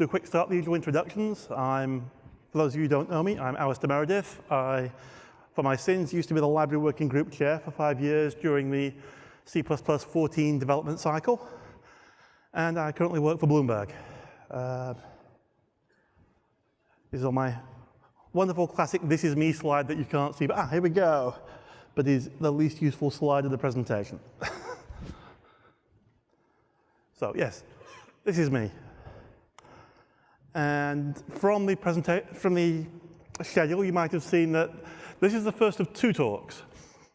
do a quick start, the usual introductions. For those of you who don't know me, I'm Alisdair Meredith. I, for my sins, used to be the library working group chair for 5 years during the C++14 development cycle. And I currently work for Bloomberg. This is on my wonderful classic "This is me" slide that you can't see, but here we go. But is the least useful slide of the presentation. So yes, this is me. And from the schedule, you might have seen that this is the first of 2 talks.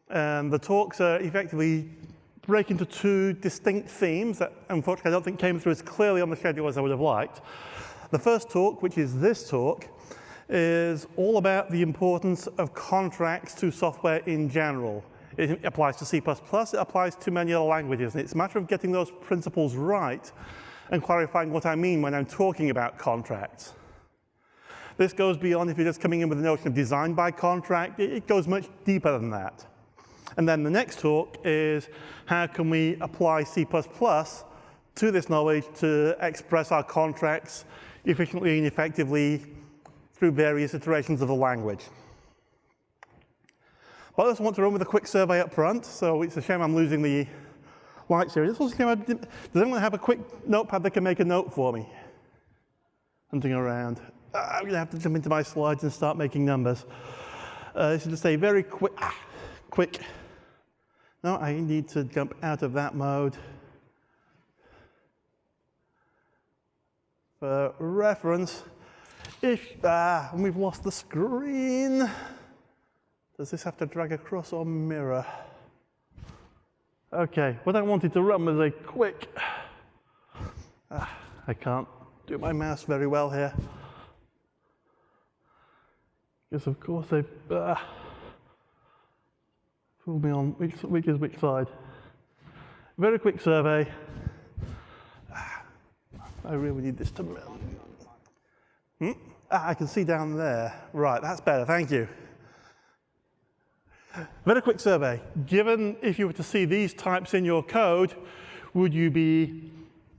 And the talks are effectively break into 2 distinct themes that, unfortunately, I don't think came through as clearly on the schedule as I would have liked. The first talk, which is this talk, is all about the importance of contracts to software in general. It applies to C++, it applies to many other languages, and it's a matter of getting those principles right and clarifying what I mean when I'm talking about contracts. This goes beyond if you're just coming in with the notion of design by contract. It goes much deeper than that. And then the next talk is how can we apply C++ to this knowledge to express our contracts efficiently and effectively through various iterations of the language. But I just want to run with a quick survey up front, so it's a shame I'm losing the lights here. Does anyone have a quick notepad that can make a note for me? Hunting around. I'm going to have to jump into my slides and start making numbers. This is just a very quick. No, I need to jump out of that mode. For reference, and we've lost the screen. Does this have to drag across or mirror? Okay, what I wanted to run was a quick, I can't do my mouse very well here. Because of course they've fooled me on which is which side. Very quick survey. I really need this to, I can see down there. Right, that's better, thank you. Very quick survey. Given if you were to see these types in your code, would you be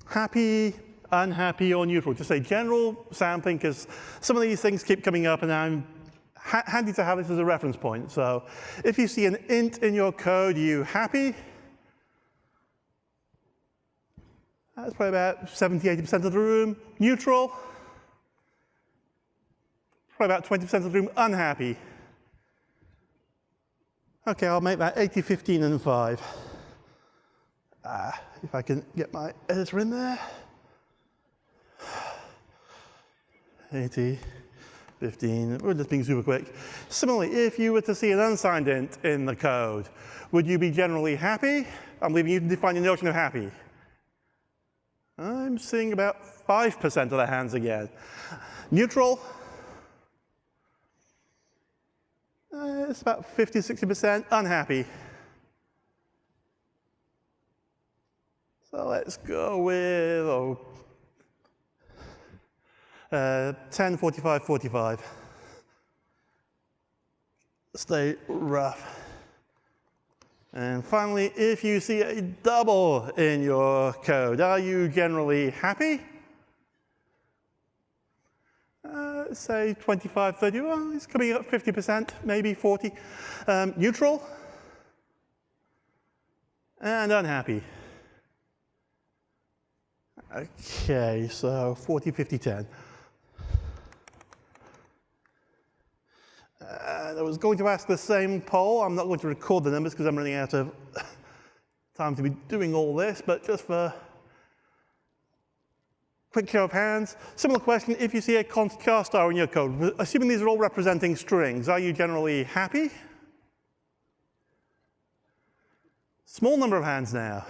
happy, unhappy, or neutral? Just a general sampling, because some of these things keep coming up, and I'm handy to have this as a reference point. So if you see an int in your code, are you happy? That's probably about 70–80% of the room. Neutral? Probably about 20% of the room. Unhappy? Okay, I'll make that 80, 15, and 5. If I can get my editor in there. 80, 15, we're just being super quick. Similarly, if you were to see an unsigned int in the code, would you be generally happy? I'm leaving you to define the notion of happy. I'm seeing about 5% of the hands again. Neutral? It's about 50, 60%. Unhappy. So let's go with 10, 45, 45. Stay rough. And finally, if you see a double in your code, are you generally happy? Say 25, 30, well, it's coming up 50%, maybe 40. Neutral? And unhappy. Okay, so 40, 50, 10. I was going to ask the same poll. I'm not going to record the numbers because I'm running out of time to be doing all this, but just for quick show of hands. Similar question, if you see a const char star in your code, assuming these are all representing strings, are you generally happy? Small number of hands now.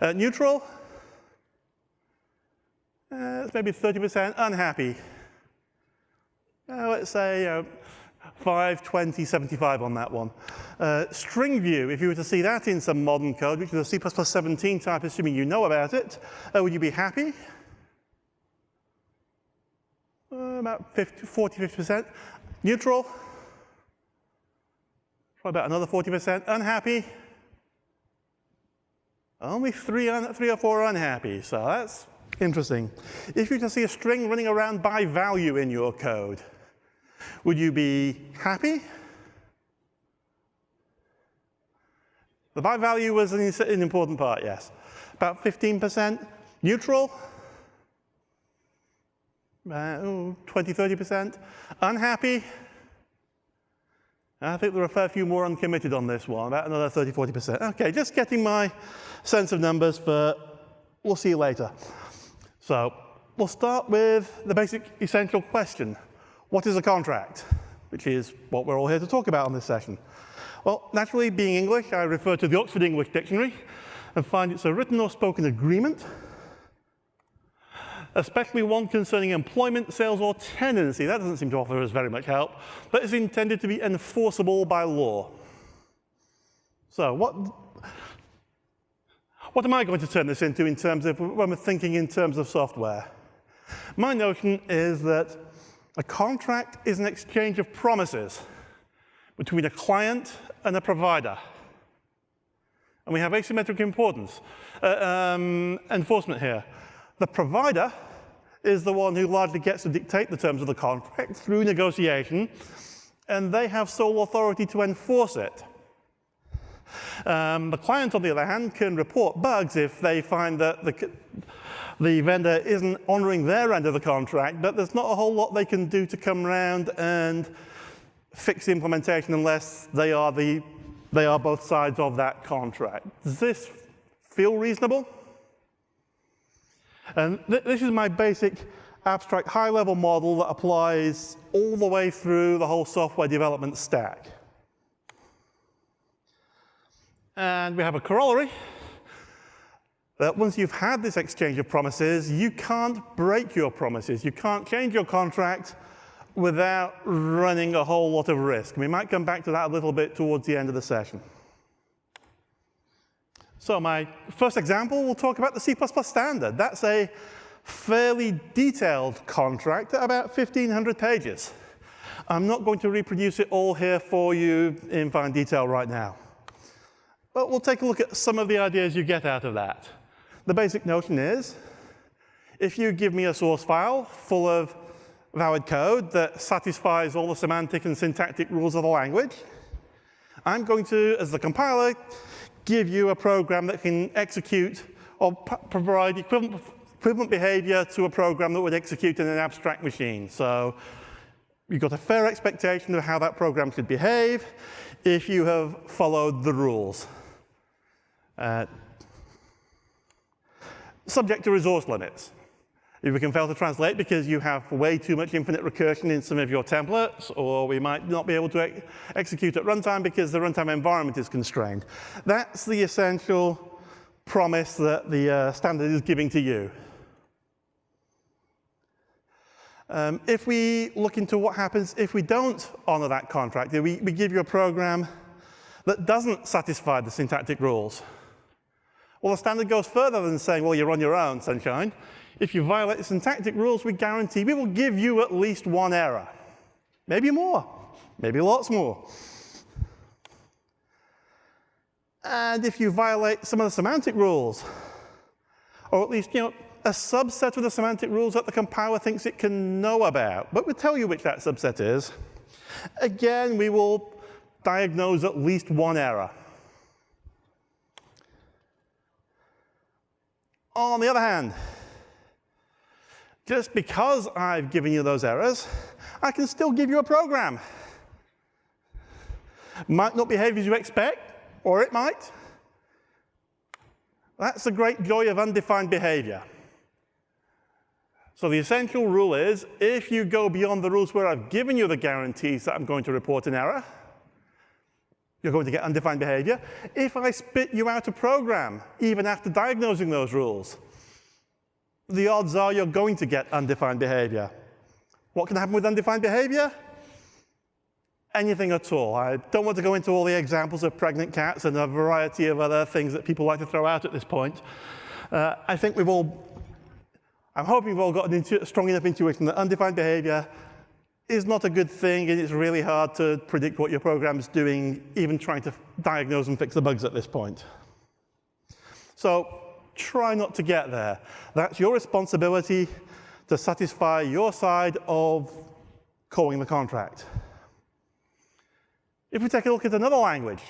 Neutral? It's maybe 30%. Unhappy? Let's say 5, 20, 75 on that one. String view, if you were to see that in some modern code, which is a C++17 type, assuming you know about it, would you be happy? About 40, 50%. Neutral? Probably about another 40%. Unhappy? Only 3 or 4 unhappy, so that's Interesting. If you can see a string running around by value in your code, would you be happy? The by value was an important part, yes. About 15%. Neutral? 20, 30%. Unhappy? I think there are a fair few more uncommitted on this one, about another 30, 40%. OK, just getting my sense of numbers for we'll see you later. So we'll start with the basic essential question. What is a contract? Which is what we're all here to talk about on this session. Well, naturally, being English, I refer to the Oxford English Dictionary and find it's a written or spoken agreement, especially one concerning employment, sales, or tenancy. That doesn't seem to offer us very much help, but is intended to be enforceable by law. So what am I going to turn this into in terms of when we're thinking in terms of software? My notion is that a contract is an exchange of promises between a client and a provider. And we have asymmetric enforcement here. The provider is the one who largely gets to dictate the terms of the contract through negotiation, and they have sole authority to enforce it. The client, on the other hand, can report bugs if they find that the vendor isn't honoring their end of the contract, but there's not a whole lot they can do to come around and fix the implementation unless they are both sides of that contract. Does this feel reasonable? And this is my basic abstract high-level model that applies all the way through the whole software development stack. And we have a corollary that once you've had this exchange of promises, you can't break your promises. You can't change your contract without running a whole lot of risk. We might come back to that a little bit towards the end of the session. So my first example, we'll talk about the C++ standard. That's a fairly detailed contract at about 1,500 pages. I'm not going to reproduce it all here for you in fine detail right now. But we'll take a look at some of the ideas you get out of that. The basic notion is, if you give me a source file full of valid code that satisfies all the semantic and syntactic rules of the language, I'm going to, as the compiler, give you a program that can execute or provide equivalent behavior to a program that would execute in an abstract machine. So you've got a fair expectation of how that program should behave if you have followed the rules. Subject to resource limits. We can fail to translate because you have way too much infinite recursion in some of your templates, or we might not be able to execute at runtime because the runtime environment is constrained. That's the essential promise that the standard is giving to you. If we look into what happens if we don't honor that contract, we give you a program that doesn't satisfy the syntactic rules. Well, the standard goes further than saying, well, you're on your own, sunshine. If you violate the syntactic rules, we guarantee we will give you at least one error. Maybe more, maybe lots more. And if you violate some of the semantic rules, or at least, a subset of the semantic rules that the compiler thinks it can know about, but we'll tell you which that subset is, again, we will diagnose at least one error. On the other hand, just because I've given you those errors, I can still give you a program. Might not behave as you expect, or it might. That's the great joy of undefined behavior. So the essential rule is, if you go beyond the rules where I've given you the guarantees that I'm going to report an error, you're going to get undefined behavior. If I spit you out a program, even after diagnosing those rules, the odds are you're going to get undefined behavior. What can happen with undefined behavior? Anything at all. I don't want to go into all the examples of pregnant cats and a variety of other things that people like to throw out at this point. I think I'm hoping we've all got a strong enough intuition that undefined behavior is not a good thing, and it's really hard to predict what your program's doing, even trying to diagnose and fix the bugs at this point. So try not to get there. That's your responsibility to satisfy your side of calling the contract. If we take a look at another language,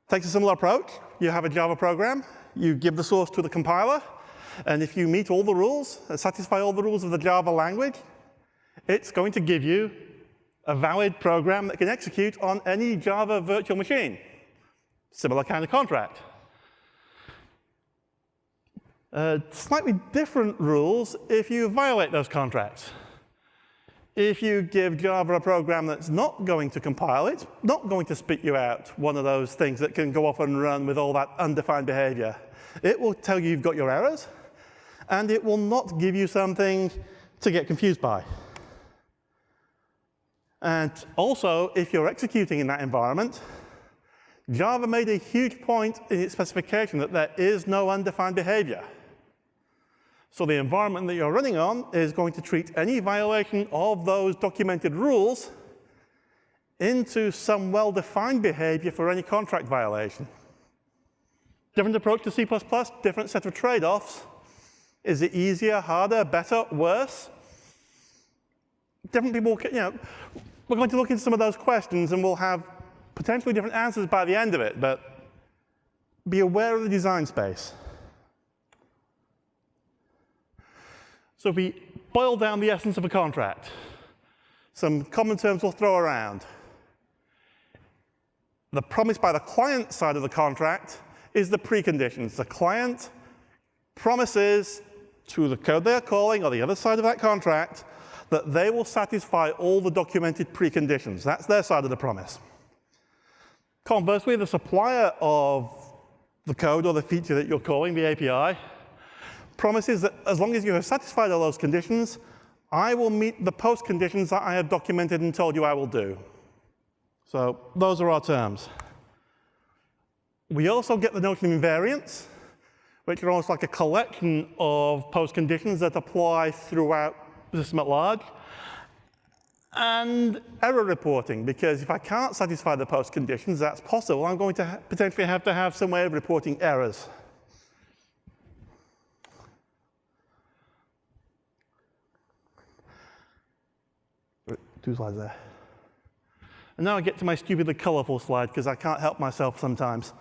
takes a similar approach. You have a Java program, you give the source to the compiler, and if you meet all the rules and satisfy all the rules of the Java language, it's going to give you a valid program that can execute on any Java virtual machine. Similar kind of contract. Slightly different rules if you violate those contracts. If you give Java a program that's not going to compile, it's not going to spit you out one of those things that can go off and run with all that undefined behavior. It will tell you you've got your errors, and it will not give you something to get confused by. And also, if you're executing in that environment, Java made a huge point in its specification that there is no undefined behavior. So the environment that you're running on is going to treat any violation of those documented rules into some well-defined behavior for any contract violation. Different approach to C++, different set of trade-offs. Is it easier, harder, better, worse? Different people, we're going to look into some of those questions, and we'll have potentially different answers by the end of it, but be aware of the design space. So if we boil down the essence of a contract, some common terms we'll throw around. The promise by the client side of the contract is the preconditions. The client promises to the code they are calling, or the other side of that contract, that they will satisfy all the documented preconditions. That's their side of the promise. Conversely, the supplier of the code or the feature that you're calling, the API, promises that as long as you have satisfied all those conditions, I will meet the post conditions that I have documented and told you I will do. So those are our terms. We also get the notion of invariants, which are almost like a collection of post conditions that apply throughout the system at large. And error reporting, because if I can't satisfy the post conditions, that's possible. I'm going to potentially have to have some way of reporting errors. Two slides there. And now I get to my stupidly colorful slide, because I can't help myself sometimes.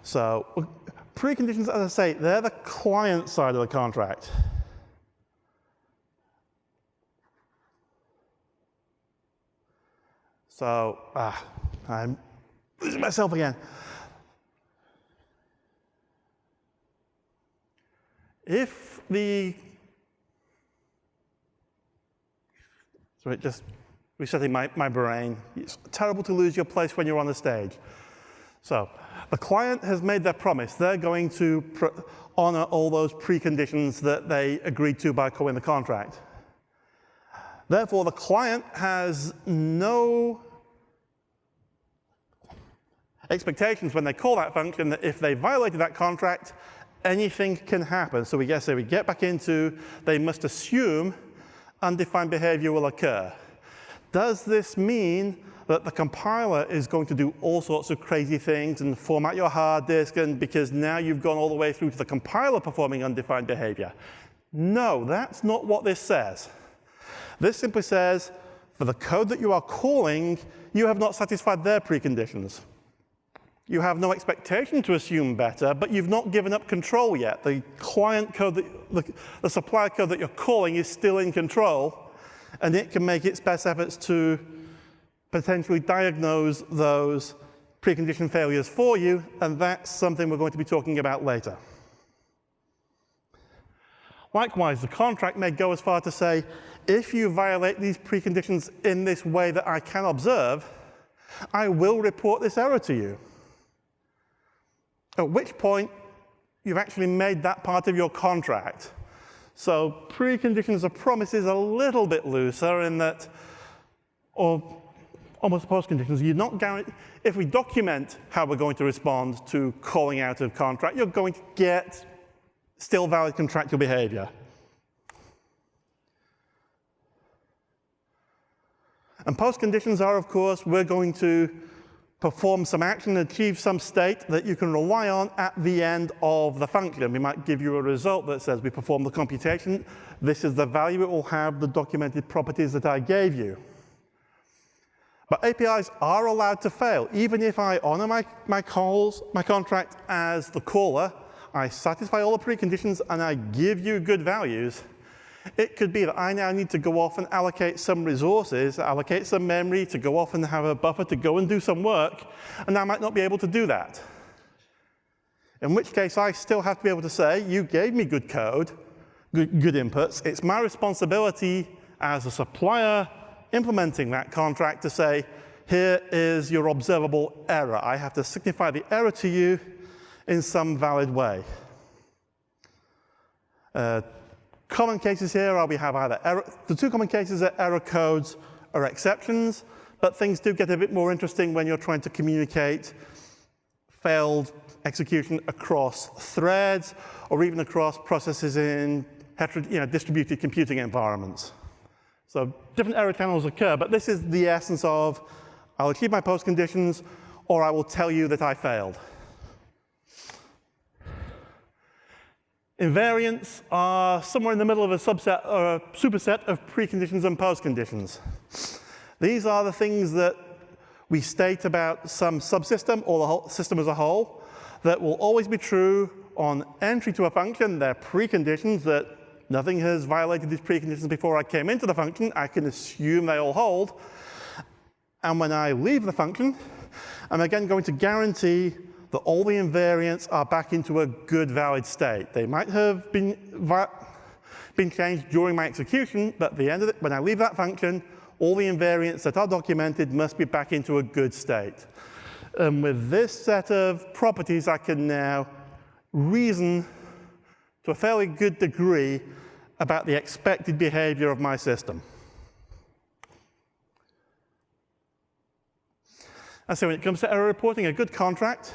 So preconditions, as I say, they're the client side of the contract. So, I'm losing myself again. If the, sorry, just resetting my brain. It's terrible to lose your place when you're on the stage. So, the client has made their promise. They're going to honor all those preconditions that they agreed to by calling the contract. Therefore, the client has no expectations when they call that function that if they violated that contract, anything can happen. So we get back into they must assume undefined behavior will occur. Does this mean that the compiler is going to do all sorts of crazy things and format your hard disk, and because now you've gone all the way through to the compiler performing undefined behavior? No, that's not what this says. This simply says, for the code that you are calling, you have not satisfied their preconditions. You have no expectation to assume better, but you've not given up control yet. The client code, the supplier code that you're calling is still in control, and it can make its best efforts to potentially diagnose those precondition failures for you, and that's something we're going to be talking about later. Likewise, the contract may go as far to say, if you violate these preconditions in this way that I can observe, I will report this error to you. At which point, you've actually made that part of your contract. So preconditions of promise is a little bit looser in that, or almost post-conditions, you're not guaranteed. If we document how we're going to respond to calling out of contract, you're going to get still valid contractual behavior. And post-conditions are, of course, we're going to perform some action, achieve some state that you can rely on at the end of the function. We might give you a result that says we perform the computation. This is the value it will have, the documented properties that I gave you. But APIs are allowed to fail. Even if I honor my contract as the caller, I satisfy all the preconditions, and I give you good values, it could be that I now need to go off and allocate some resources, allocate some memory to go off and have a buffer to go and do some work, and I might not be able to do that. In which case, I still have to be able to say, you gave me good code, good inputs. It's my responsibility as a supplier implementing that contract to say, here is your observable error. I have to signify the error to you in some valid way. Common cases here are we have either error. The two common cases are error codes or exceptions, but things do get a bit more interesting when you're trying to communicate failed execution across threads or even across processes in distributed computing environments. So different error channels occur, but this is the essence of I'll achieve my post conditions or I will tell you that I failed. Invariants are somewhere in the middle of a subset or a superset of preconditions and postconditions. These are the things that we state about some subsystem or the whole system as a whole that will always be true on entry to a function. They're preconditions that nothing has violated these preconditions before I came into the function. I can assume they all hold. And when I leave the function, I'm again going to guarantee that all the invariants are back into a good, valid state. They might have been changed during my execution, but at the end of it, when I leave that function, all the invariants that are documented must be back into a good state. And with this set of properties, I can now reason to a fairly good degree about the expected behavior of my system. And so when it comes to error reporting, a good contract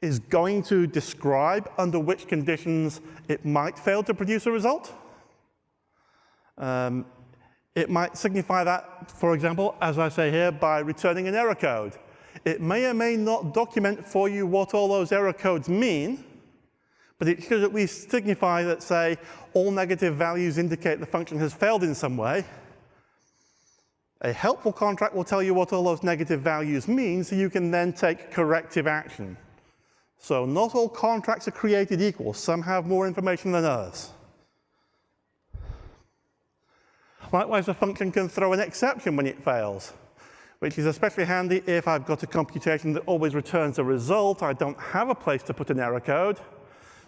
is going to describe under which conditions it might fail to produce a result. It might signify that, for example, as I say here, by returning an error code. It may or may not document for you what all those error codes mean, but it should at least signify that, say, all negative values indicate the function has failed in some way. A helpful contract will tell you what all those negative values mean, so you can then take corrective action. So not all contracts are created equal. Some have more information than others. Likewise, a function can throw an exception when it fails, which is especially handy if I've got a computation that always returns a result. I don't have a place to put an error code.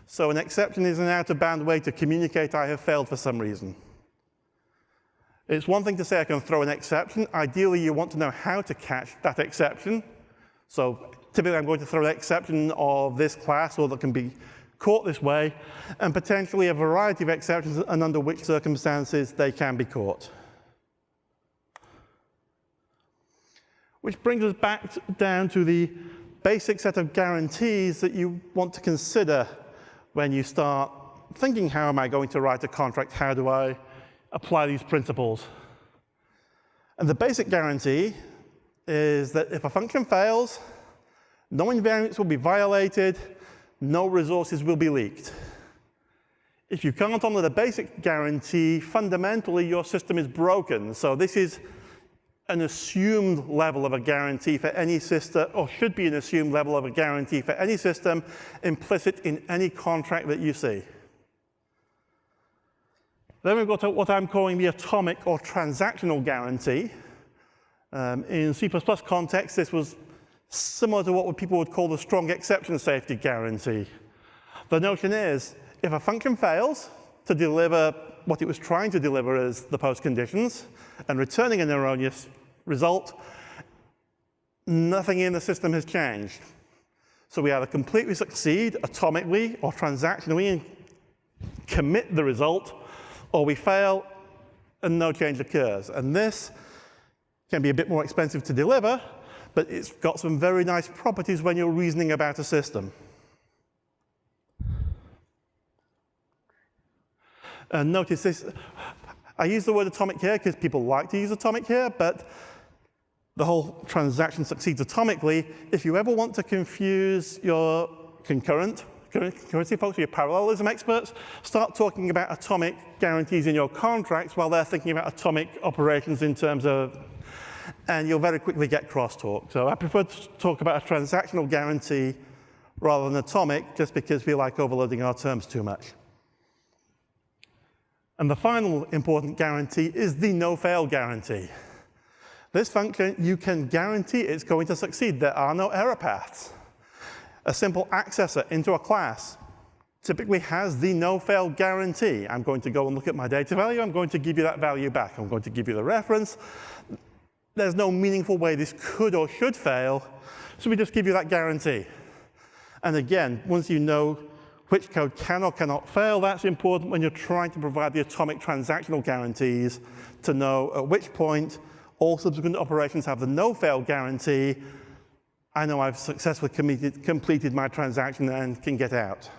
So an exception is an out-of-bound way to communicate I have failed for some reason. It's one thing to say I can throw an exception. Ideally, you want to know how to catch that exception. So typically, I'm going to throw an exception of this class or that can be caught this way, and potentially a variety of exceptions and under which circumstances they can be caught. Which brings us back down to the basic set of guarantees that you want to consider when you start thinking, how am I going to write a contract? How do I apply these principles? And the basic guarantee is that if a function fails, no invariants will be violated, no resources will be leaked. If you can't honor the basic guarantee, fundamentally your system is broken. So this is an assumed level of a guarantee for any system, or should be an assumed level of a guarantee for any system implicit in any contract that you see. Then we've got what I'm calling the atomic or transactional guarantee. In C++ context, this was similar to what people would call the strong exception safety guarantee. The notion is, if a function fails to deliver what it was trying to deliver as the post conditions and returning an erroneous result, nothing in the system has changed. So we either completely succeed atomically or transactionally and commit the result, or we fail and no change occurs. And this can be a bit more expensive to deliver, but it's got some very nice properties when you're reasoning about a system. And notice this, I use the word atomic here because people like to use atomic here, but the whole transaction succeeds atomically. If you ever want to confuse your concurrency folks, your parallelism experts, start talking about atomic guarantees in your contracts while they're thinking about atomic operations in terms of, and you'll very quickly get crosstalk. So I prefer to talk about a transactional guarantee rather than atomic, just because we like overloading our terms too much. And the final important guarantee is the no-fail guarantee. This function, you can guarantee it's going to succeed. There are no error paths. A simple accessor into a class typically has the no-fail guarantee. I'm going to go and look at my data value. I'm going to give you that value back. I'm going to give you the reference. There's no meaningful way this could or should fail, so we just give you that guarantee. And again, once you know which code can or cannot fail, that's important when you're trying to provide the atomic transactional guarantees to know at which point all subsequent operations have the no-fail guarantee. I know I've successfully completed my transaction and can get out.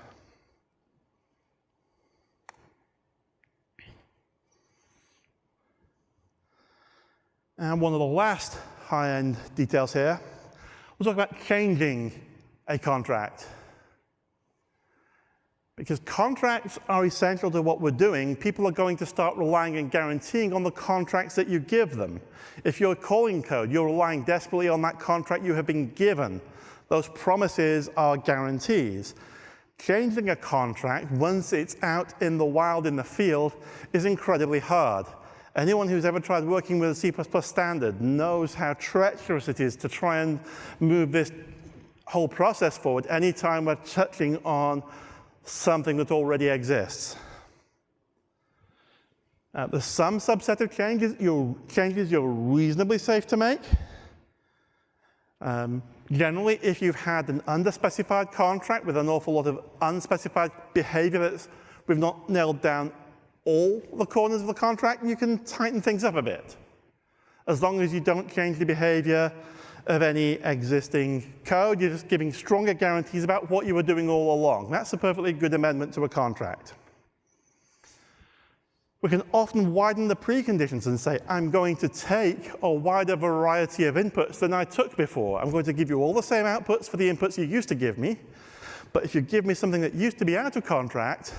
And one of the last high-end details here, we'll talk about changing a contract. Because contracts are essential to what we're doing, people are going to start relying and guaranteeing on the contracts that you give them. If you're calling code, you're relying desperately on that contract you have been given. Those promises are guarantees. Changing a contract, once it's out in the wild in the field, is incredibly hard. Anyone who's ever tried working with a C++ standard knows how treacherous it is to try and move this whole process forward anytime we're touching on something that already exists. There's some subset of changes you're reasonably safe to make. Generally, if you've had an underspecified contract with an awful lot of unspecified behavior that we've not nailed down all the corners of the contract, you can tighten things up a bit, as long as you don't change the behavior of any existing code. You're just giving stronger guarantees about what you were doing all along. That's a perfectly good amendment to a contract. We can often widen the preconditions and say, I'm going to take a wider variety of inputs than I took before. I'm going to give you all the same outputs for the inputs you used to give me, but if you give me something that used to be out of contract,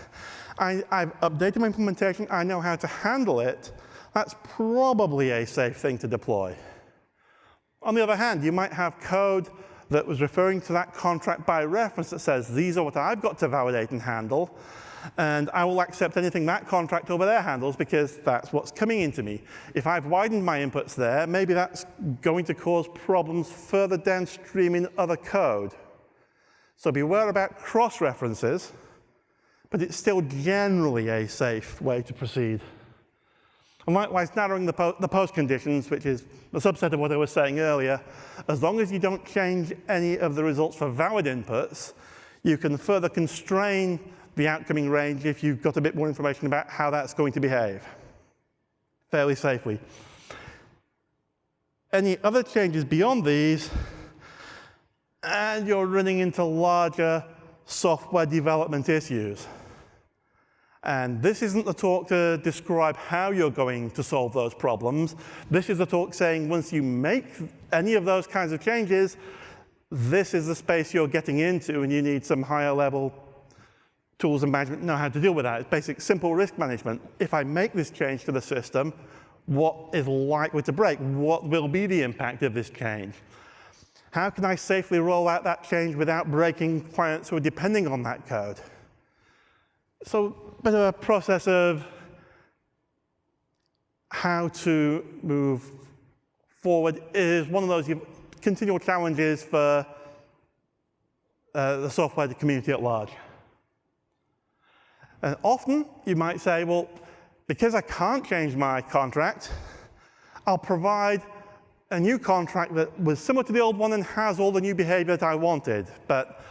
I've updated my implementation, I know how to handle it. That's probably a safe thing to deploy. On the other hand, you might have code that was referring to that contract by reference that says, these are what I've got to validate and handle, and I will accept anything that contract over there handles because that's what's coming into me. If I've widened my inputs there, maybe that's going to cause problems further downstream in other code. So beware about cross-references, but it's still generally a safe way to proceed. And likewise, narrowing the post conditions, which is a subset of what I was saying earlier, as long as you don't change any of the results for valid inputs, you can further constrain the outcoming range if you've got a bit more information about how that's going to behave fairly safely. Any other changes beyond these, and you're running into larger software development issues. And this isn't the talk to describe how you're going to solve those problems. This is the talk saying once you make any of those kinds of changes, this is the space you're getting into, and you need some higher level tools and management to know how to deal with that. It's basic, simple risk management. If I make this change to the system, what is likely to break? What will be the impact of this change? How can I safely roll out that change without breaking clients who are depending on that code? So a bit of a process of how to move forward is one of those continual challenges for the software community at large. And often you might say, well, because I can't change my contract, I'll provide a new contract that was similar to the old one and has all the new behavior that I wanted. But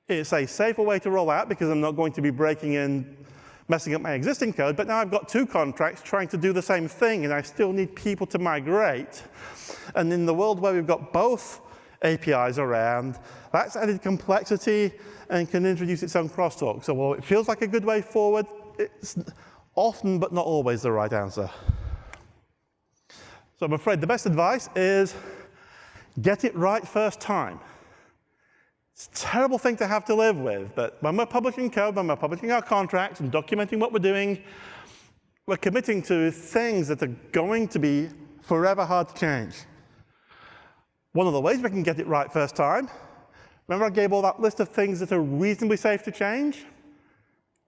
it's a safer way to roll out because I'm not going to be breaking in, messing up my existing code. But now I've got two contracts trying to do the same thing, and I still need people to migrate. And in the world where we've got both APIs around, that's added complexity and can introduce its own crosstalk. So while it feels like a good way forward, it's often but not always the right answer. So I'm afraid the best advice is Get it right first time. It's a terrible thing to have to live with, but when we're publishing code, when we're publishing our contracts and documenting what we're doing, we're committing to things that are going to be forever hard to change. One of the ways we can get it right first time, remember I gave all that list of things that are reasonably safe to change?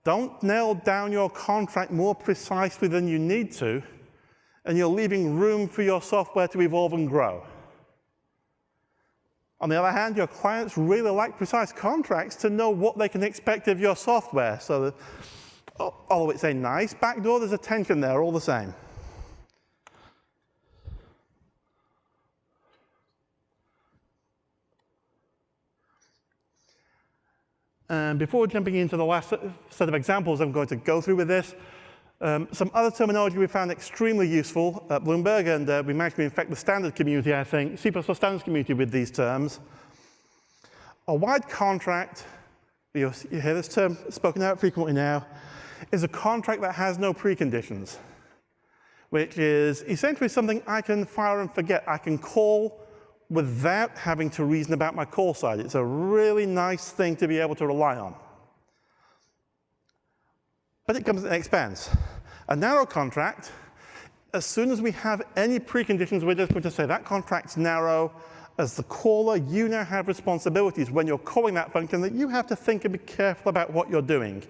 Don't nail down your contract more precisely than you need to, and you're leaving room for your software to evolve and grow. On the other hand, your clients really like precise contracts to know what they can expect of your software. So that, although it's a nice backdoor, there's a tension there all the same. And before jumping into the last set of examples I'm going to go through with this, some other terminology we found extremely useful at Bloomberg, and we managed to infect the standard community, I think, C++ standards community with these terms. A wide contract, you hear this term spoken out frequently now, is a contract that has no preconditions, which is essentially something I can fire and forget. I can call without having to reason about my call side. It's a really nice thing to be able to rely on. But it comes at an expense. A narrow contract, as soon as we have any preconditions, we're just going to say that contract's narrow. As the caller, you now have responsibilities when you're calling that function that you have to think and be careful about what you're doing.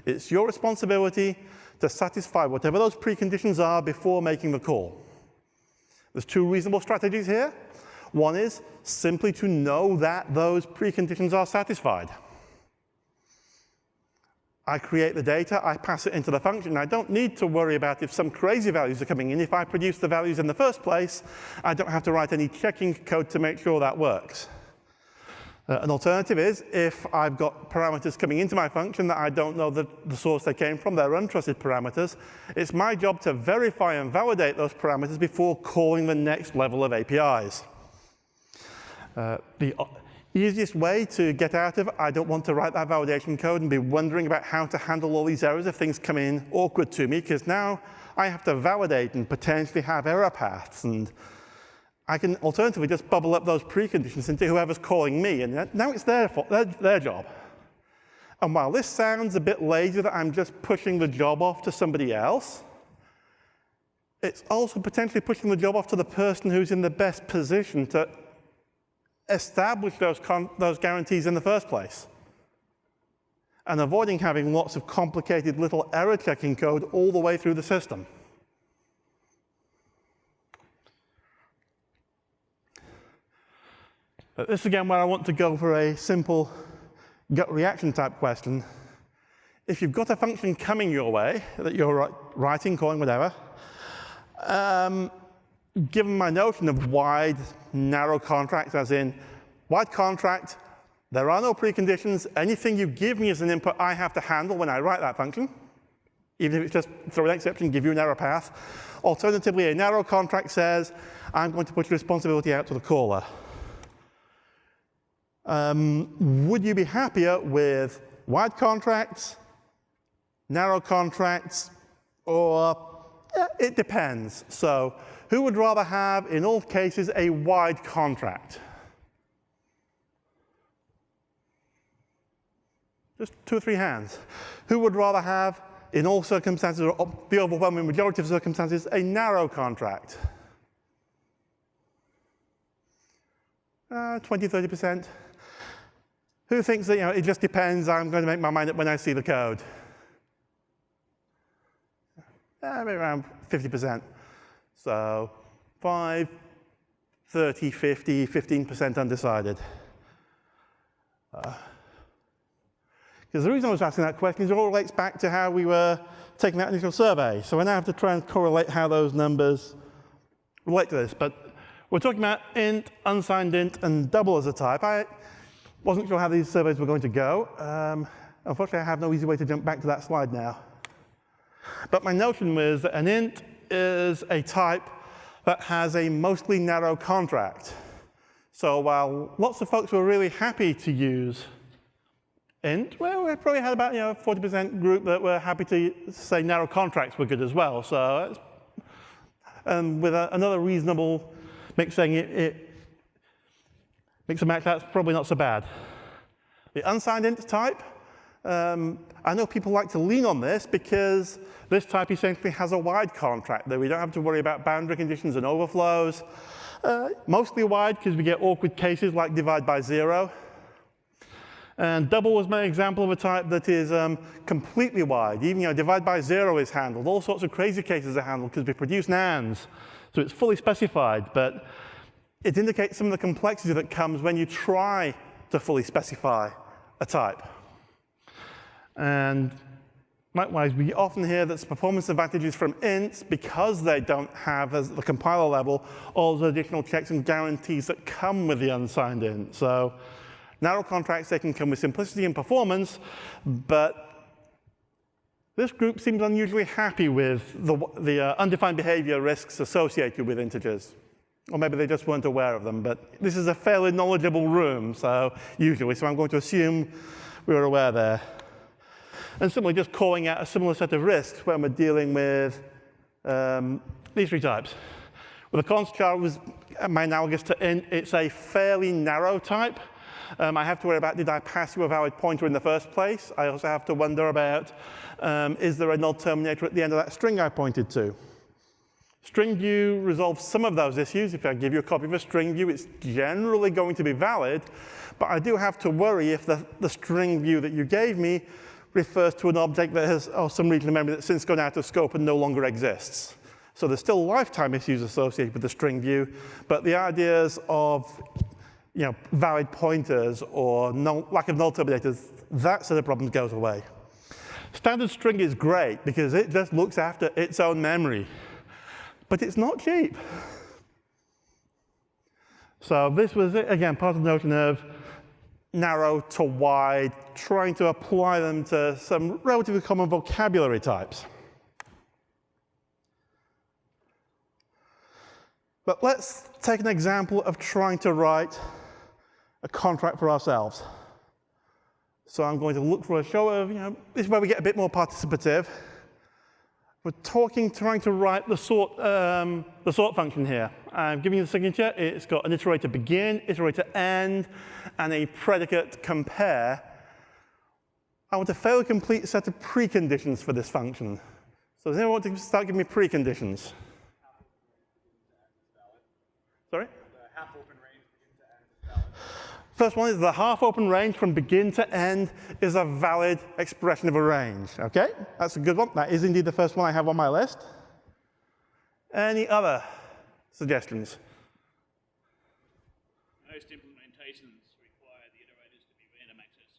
It's your responsibility to satisfy whatever those preconditions are before making the call. There's two reasonable strategies here. One is simply to know that those preconditions are satisfied. I create the data, I pass it into the function. I don't need to worry about if some crazy values are coming in. If I produce the values in the first place, I don't have to write any checking code to make sure that works. An alternative is if I've got parameters coming into my function that I don't know the source they came from, they're untrusted parameters, it's my job to verify and validate those parameters before calling the next level of APIs. The easiest way to get out of, I don't want to write that validation code and be wondering about how to handle all these errors if things come in awkward to me, because now I have to validate and potentially have error paths. And I can alternatively just bubble up those preconditions into whoever's calling me, and now it's their job. And while this sounds a bit lazy that I'm just pushing the job off to somebody else, it's also potentially pushing the job off to the person who's in the best position to establish those guarantees in the first place, and avoiding having lots of complicated little error checking code all the way through the system. But this is again where I want to go for a simple gut reaction type question. If you've got a function coming your way that you're writing, calling, whatever, given my notion of wide, narrow contracts, as in wide contract, there are no preconditions. Anything you give me as an input, I have to handle when I write that function, even if it's just throw an exception, give you an error path. Alternatively, a narrow contract says, I'm going to put your responsibility out to the caller. Would you be happier with wide contracts, narrow contracts, or it depends. So who would rather have, in all cases, a wide contract? Just 2 or 3 hands. Who would rather have, in all circumstances, or the overwhelming majority of circumstances, a narrow contract? 20, 30%. Who thinks that it just depends, I'm going to make my mind up when I see the code? Maybe around 50%. So 5, 30, 50, 15% undecided. Because the reason I was asking that question is it all relates back to how we were taking that initial survey. So I now have to try and correlate how those numbers relate to this. But we're talking about int, unsigned int, and double as a type. I wasn't sure how these surveys were going to go. Unfortunately, I have no easy way to jump back to that slide now. But my notion was that an int is a type that has a mostly narrow contract. So while lots of folks were really happy to use int, well, we probably had about 40% group that were happy to say narrow contracts were good as well. So, and with another reasonable mix saying Mix and match, that's probably not so bad. The unsigned int type, I know people like to lean on this because this type essentially has a wide contract that we don't have to worry about boundary conditions and overflows. Mostly wide because we get awkward cases like divide by 0. And double was my example of a type that is completely wide. Even divide by 0 is handled. All sorts of crazy cases are handled because we produce nands. So it's fully specified, but it indicates some of the complexity that comes when you try to fully specify a type. And likewise, we often hear that performance advantages from ints because they don't have, at the compiler level, all the additional checks and guarantees that come with the unsigned int. So narrow contracts, they can come with simplicity and performance, but this group seems unusually happy with the undefined behavior risks associated with integers. Or maybe they just weren't aware of them, but this is a fairly knowledgeable room, so I'm going to assume we were aware there. And simply just calling out a similar set of risks when we're dealing with these three types. With a const char, was my analogous to int, it's a fairly narrow type. I have to worry about, did I pass you a valid pointer in the first place? I also have to wonder about, is there a null terminator at the end of that string I pointed to? String view resolves some of those issues. If I give you a copy of a string view, it's generally going to be valid, but I do have to worry if the string view that you gave me refers to an object that has some region of memory that's since gone out of scope and no longer exists. So there's still lifetime issues associated with the string view, but the ideas of valid pointers or lack of null terminators, that set of problems goes away. Standard string is great because it just looks after its own memory. But it's not cheap. So this was, again, part of the notion of narrow to wide, trying to apply them to some relatively common vocabulary types. But let's take an example of trying to write a contract for ourselves. So I'm going to look for a show of, this is where we get a bit more participative. We're trying to write the sort function here. I'm giving you the signature. It's got an iterator begin, iterator end, and a predicate compare. I want a fairly complete set of preconditions for this function. So does anyone want to start giving me preconditions? Sorry? The half-open range begin to end is valid. First one is the half-open range from begin to end is a valid expression of a range. OK, that's a good one. That is indeed the first one I have on my list. Any other suggestions? Most implementations require the iterators to be random access.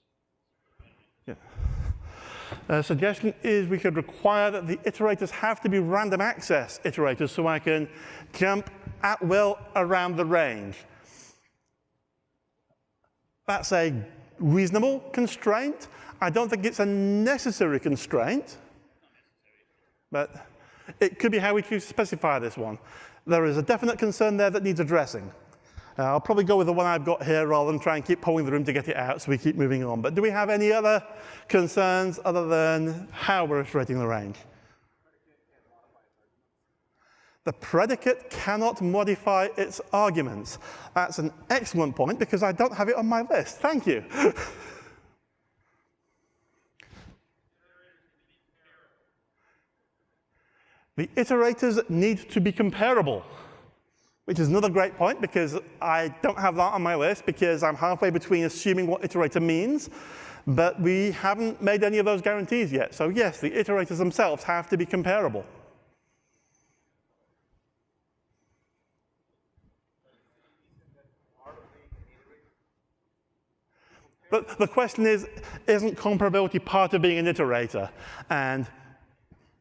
Yeah. A suggestion is we could require that the iterators have to be random access iterators so I can jump at will around the range. That's a reasonable constraint. I don't think it's a necessary constraint, but it could be how we choose to specify this one. There is a definite concern there that needs addressing. I'll probably go with the one I've got here rather than try and keep polling the room to get it out so we keep moving on. But do we have any other concerns other than how we're iterating the range? The predicate cannot modify its arguments. That's an excellent point because I don't have it on my list. Thank you. The iterators need to be comparable, which is another great point because I don't have that on my list because I'm halfway between assuming what iterator means, but we haven't made any of those guarantees yet. So yes, the iterators themselves have to be comparable. But the question is, isn't comparability part of being an iterator? And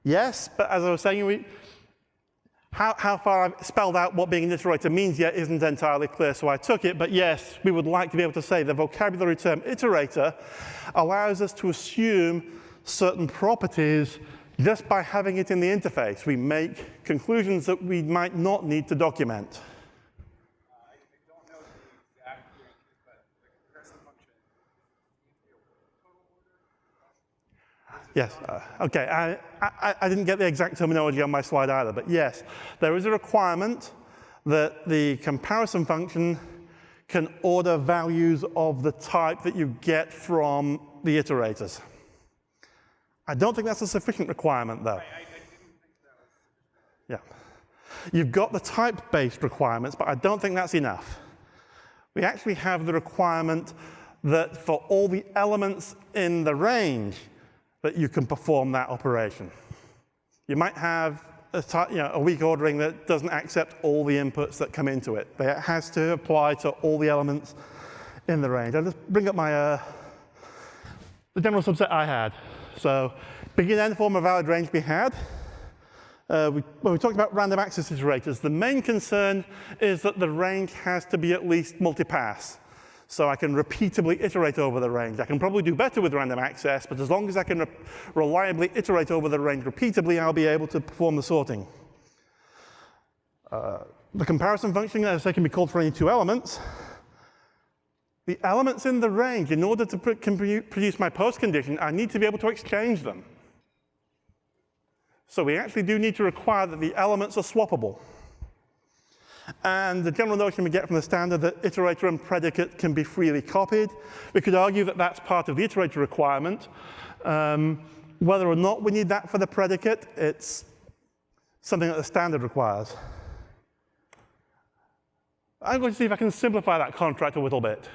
yes, but as I was saying, how far I've spelled out what being an iterator means yet isn't entirely clear, so I took it. But yes, we would like to be able to say the vocabulary term iterator allows us to assume certain properties just by having it in the interface. We make conclusions that we might not need to document. Yes, OK. I didn't get the exact terminology on my slide either, but yes, there is a requirement that the comparison function can order values of the type that you get from the iterators. I don't think that's a sufficient requirement, though. I didn't think that was. Yeah. You've got the type-based requirements, but I don't think that's enough. We actually have the requirement that for all the elements in the range that you can perform that operation. You might have a weak ordering that doesn't accept all the inputs that come into it, but it has to apply to all the elements in the range. I'll just bring up my the general subset I had. So begin end form of valid range we had. When we talked about random access iterators, the main concern is that the range has to be at least multipass. So I can repeatably iterate over the range. I can probably do better with random access, but as long as I can reliably iterate over the range repeatably, I'll be able to perform the sorting. The comparison function, as I say, can be called for any two elements. The elements in the range, in order to produce my postcondition, I need to be able to exchange them. So we actually do need to require that the elements are swappable. And the general notion we get from the standard that iterator and predicate can be freely copied. We could argue that that's part of the iterator requirement. Whether or not we need that for the predicate, it's something that the standard requires. I'm going to see if I can simplify that contract a little bit.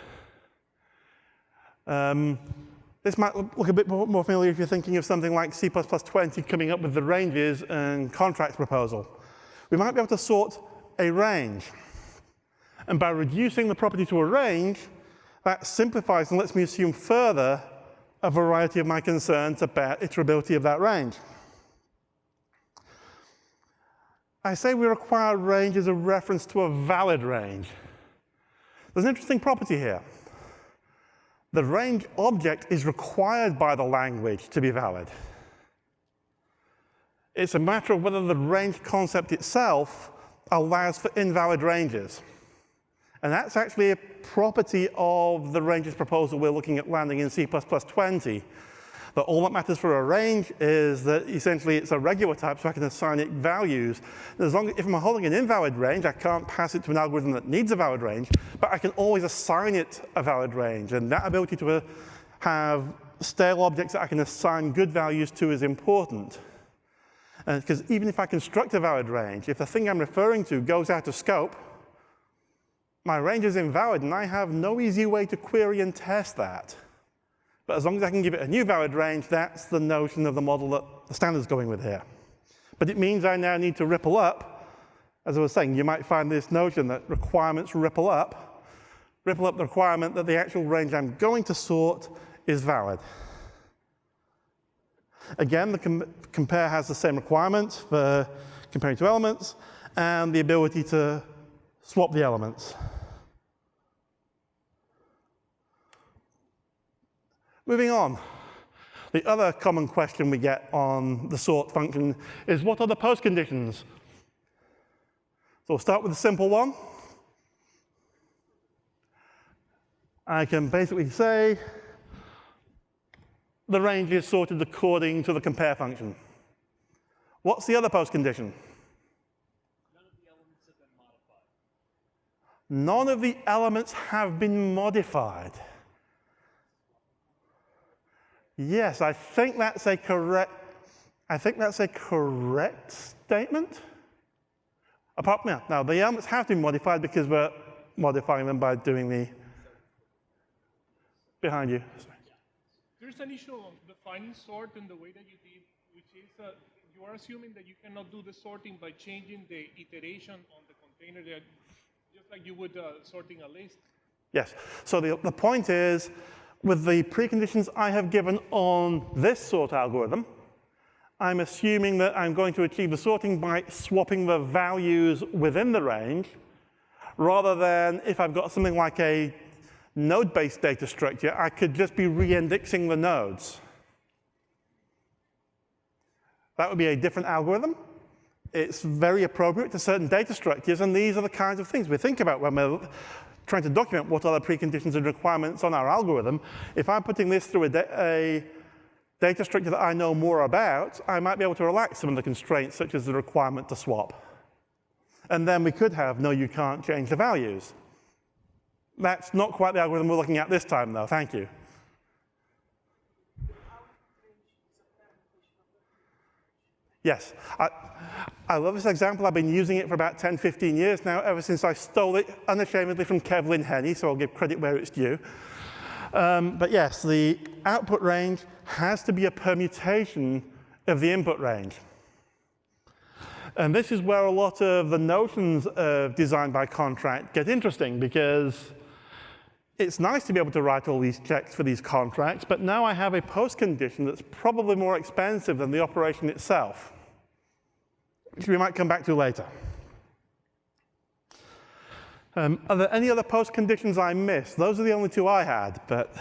This might look a bit more familiar if you're thinking of something like C++20 coming up with the ranges and contracts proposal. We might be able to sort a range. And by reducing the property to a range, that simplifies and lets me assume further a variety of my concerns about iterability of that range. I say we require range as a reference to a valid range. There's an interesting property here. The range object is required by the language to be valid. It's a matter of whether the range concept itself allows for invalid ranges. And that's actually a property of the ranges proposal we're looking at landing in C++20. That all that matters for a range is that essentially it's a regular type, so I can assign it values. And if I'm holding an invalid range, I can't pass it to an algorithm that needs a valid range, but I can always assign it a valid range. And that ability to have stale objects that I can assign good values to is important. Because even if I construct a valid range, if the thing I'm referring to goes out of scope, my range is invalid, and I have no easy way to query and test that. But as long as I can give it a new valid range, that's the notion of the model that the standard's going with here. But it means I now need to ripple up. As I was saying, you might find this notion that requirements ripple up the requirement that the actual range I'm going to sort is valid. Again, the compare has the same requirement for comparing two elements and the ability to swap the elements. Moving on. The other common question we get on the sort function is, what are the postconditions? So we'll start with a simple one. I can basically say the range is sorted according to the compare function. What's the other postcondition? None of the elements have been modified. Yes, I think that's a correct statement. Apart from that, now the elements have been modified because we're modifying them by doing the behind you. Sorry. There's an issue of defining sort in the way that you did, which is you are assuming that you cannot do the sorting by changing the iteration on the container, that just like you would sorting a list. Yes. So the point is, with the preconditions I have given on this sort algorithm, I'm assuming that I'm going to achieve the sorting by swapping the values within the range, rather than if I've got something like a node-based data structure, I could just be re-indexing the nodes. That would be a different algorithm. It's very appropriate to certain data structures, and these are the kinds of things we think about when we're trying to document what are the preconditions and requirements on our algorithm. If I'm putting this through a data structure that I know more about, I might be able to relax some of the constraints, such as the requirement to swap. And then we could have, no, you can't change the values. That's not quite the algorithm we're looking at this time, though. Thank you. Yes, I love this example. I've been using it for about 10, 15 years now, ever since I stole it unashamedly from Kevlin Henney, so I'll give credit where it's due. But yes, the output range has to be a permutation of the input range. And this is where a lot of the notions of design by contract get interesting, because it's nice to be able to write all these checks for these contracts, but now I have a postcondition that's probably more expensive than the operation itself, which we might come back to later. Are there any other postconditions I missed? Those are the only two I had, but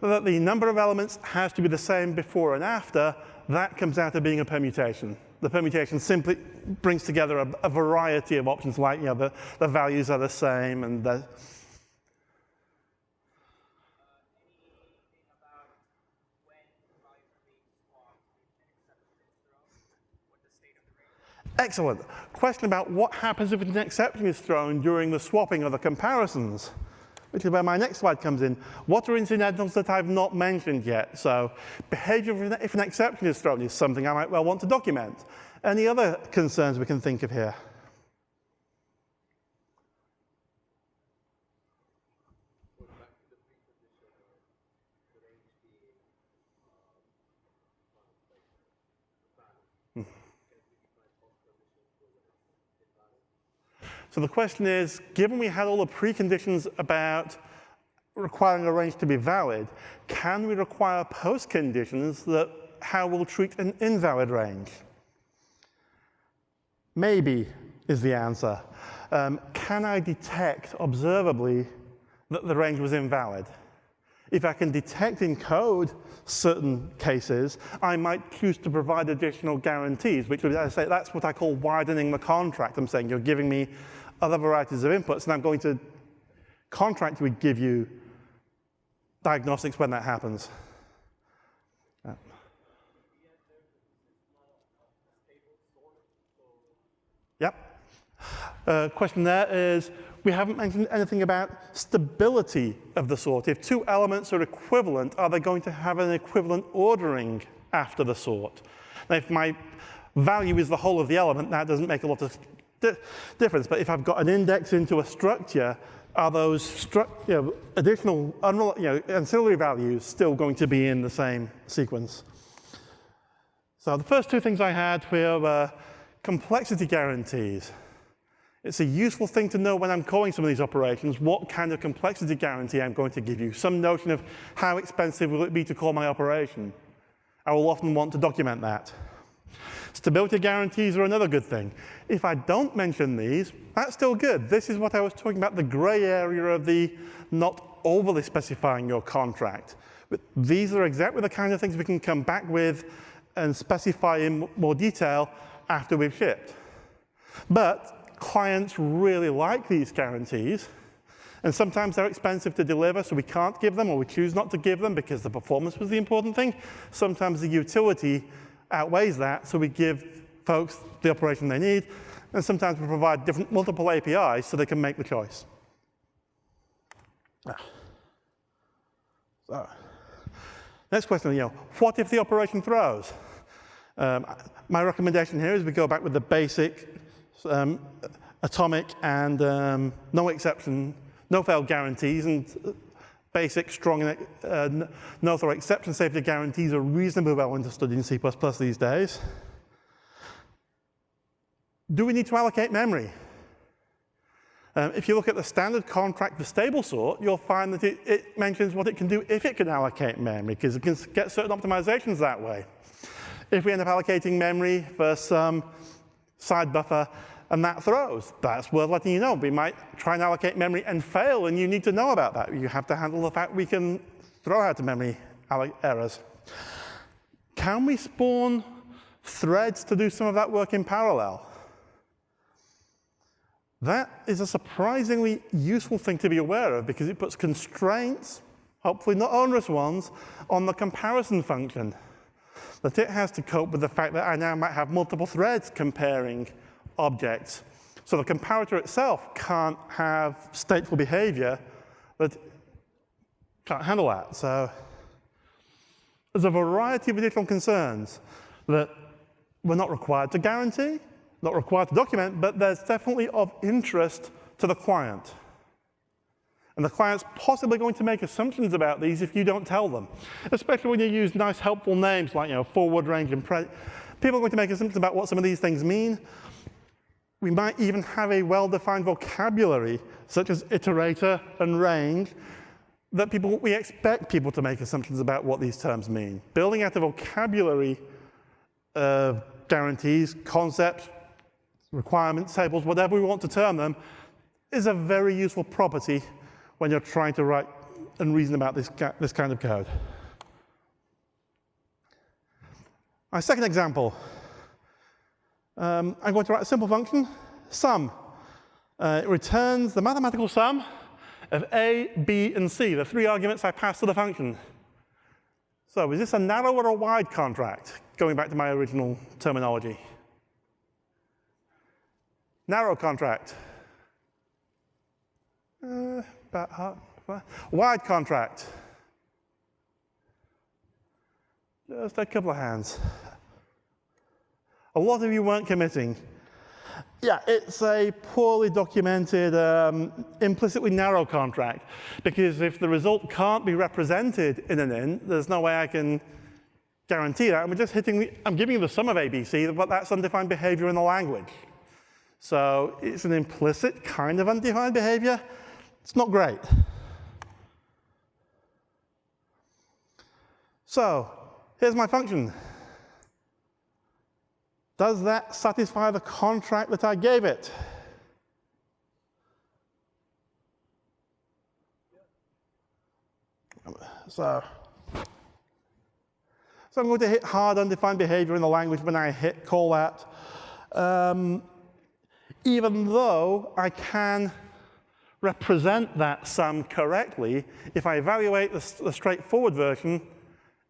the number of elements has to be the same before and after. That comes out of being a permutation. The permutation simply brings together a variety of options, like the values are the same and the Excellent. Question about what happens if an exception is thrown during the swapping or the comparisons, which is where my next slide comes in. What are incidentals that I've not mentioned yet? So behavior if an exception is thrown is something I might well want to document. Any other concerns we can think of here? So the question is, given we had all the preconditions about requiring a range to be valid, can we require postconditions that how we'll treat an invalid range? Maybe is the answer. Can I detect observably that the range was invalid? If I can detect in code certain cases, I might choose to provide additional guarantees, which would, as I say, that's what I call widening the contract. I'm saying you're giving me other varieties of inputs, and I'm going to contract would give you diagnostics when that happens. Yep. Question there is, we haven't mentioned anything about stability of the sort. If two elements are equivalent, are they going to have an equivalent ordering after the sort? Now, if my value is the whole of the element, that doesn't make a lot of difference. But if I've got an index into a structure, are those additional ancillary values still going to be in the same sequence? So the first two things I had were complexity guarantees. It's a useful thing to know when I'm calling some of these operations, what kind of complexity guarantee I'm going to give you. Some notion of how expensive will it be to call my operation. I will often want to document that. Stability guarantees are another good thing. If I don't mention these, that's still good. This is what I was talking about, the gray area of the not overly specifying your contract. But these are exactly the kind of things we can come back with and specify in more detail after we've shipped. But clients really like these guarantees, and sometimes they're expensive to deliver, so we can't give them, or we choose not to give them because the performance was the important thing. Sometimes the utility outweighs that, so we give folks the operation they need, and sometimes we provide multiple APIs so they can make the choice. So, next question, what if the operation throws? My recommendation here is we go back with the basic atomic and no exception, no fail guarantees, and basic, strong, no-throw exception safety guarantees are reasonably well understood in C++ these days. Do we need to allocate memory? If you look at the standard contract for stable sort, you'll find that it mentions what it can do if it can allocate memory, because it can get certain optimizations that way. If we end up allocating memory for some side buffer, and that throws, that's worth letting you know. We might try and allocate memory and fail, and you need to know about that. You have to handle the fact we can throw out memory errors. Can we spawn threads to do some of that work in parallel? That is a surprisingly useful thing to be aware of, because it puts constraints, hopefully not onerous ones, on the comparison function. That it has to cope with the fact that I now might have multiple threads comparing objects. So the comparator itself can't have stateful behavior that can't handle that. So there's a variety of additional concerns that we're not required to guarantee, not required to document, but there's definitely of interest to the client. And the client's possibly going to make assumptions about these if you don't tell them, especially when you use nice, helpful names like forward range and people are going to make assumptions about what some of these things mean. We might even have a well-defined vocabulary, such as iterator and range, that we expect people to make assumptions about what these terms mean. Building out a vocabulary of guarantees, concepts, requirements, tables, whatever we want to term them, is a very useful property when you're trying to write and reason about this kind of code. My second example, I'm going to write a simple function, sum. It returns the mathematical sum of A, B, and C, the 3 arguments I pass to the function. So is this a narrow or a wide contract, going back to my original terminology? Narrow contract. Wide contract. Just a couple of hands. A lot of you weren't committing. Yeah, it's a poorly documented, implicitly narrow contract, because if the result can't be represented in an int, there's no way I can guarantee that. I'm giving you the sum of ABC, but that's undefined behavior in the language. So it's an implicit kind of undefined behavior. It's not great. So here's my function. Does that satisfy the contract that I gave it? So I'm going to hit hard undefined behavior in the language when I hit call that. Even though I can represent that sum correctly, if I evaluate the straightforward version,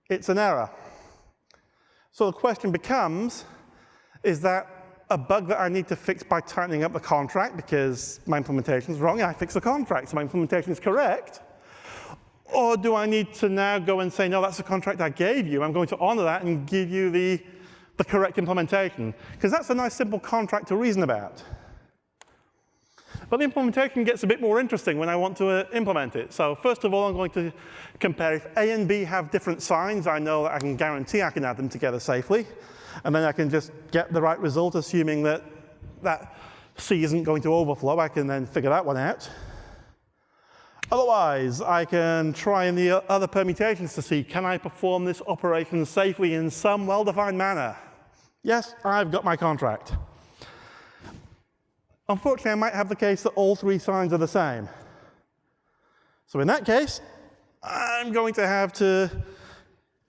it's an error. So the question becomes, is that a bug that I need to fix by tightening up the contract because my implementation is wrong and I fix the contract so my implementation is correct? Or do I need to now go and say, no, that's the contract I gave you. I'm going to honor that and give you the correct implementation. Because that's a nice, simple contract to reason about. But the implementation gets a bit more interesting when I want to implement it. So first of all, I'm going to compare if A and B have different signs. I know that I can guarantee I can add them together safely. And then I can just get the right result, assuming that C isn't going to overflow. I can then figure that one out. Otherwise, I can try in the other permutations to see, can I perform this operation safely in some well-defined manner? Yes, I've got my contract. Unfortunately, I might have the case that all 3 signs are the same. So in that case, I'm going to have to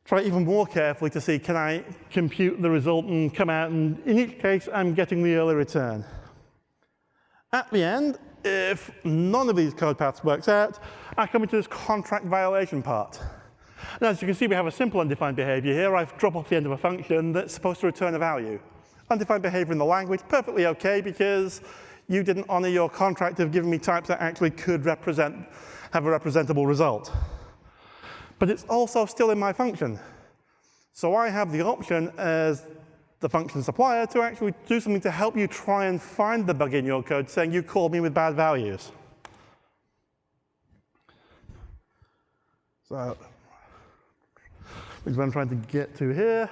try even more carefully to see, can I compute the result and come out, and in each case, I'm getting the early return. At the end, if none of these code paths works out, I come into this contract violation part. And as you can see, we have a simple undefined behavior here. I've dropped off the end of a function that's supposed to return a value. Undefined behavior in the language, perfectly OK, because you didn't honor your contract of giving me types that actually could have a representable result. But it's also still in my function. So I have the option as the function supplier to actually do something to help you try and find the bug in your code saying you called me with bad values. So, which is what I'm trying to get to here.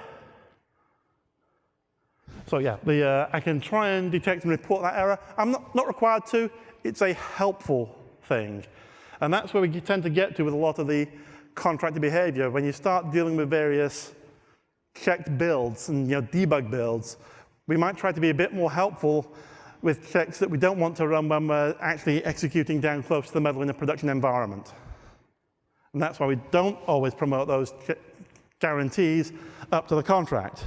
So yeah, I can try and detect and report that error. I'm not required to. It's a helpful thing. And that's where we tend to get to with a lot of the contracted behavior. When you start dealing with various checked builds and debug builds, we might try to be a bit more helpful with checks that we don't want to run when we're actually executing down close to the middle in a production environment. And that's why we don't always promote those guarantees up to the contract.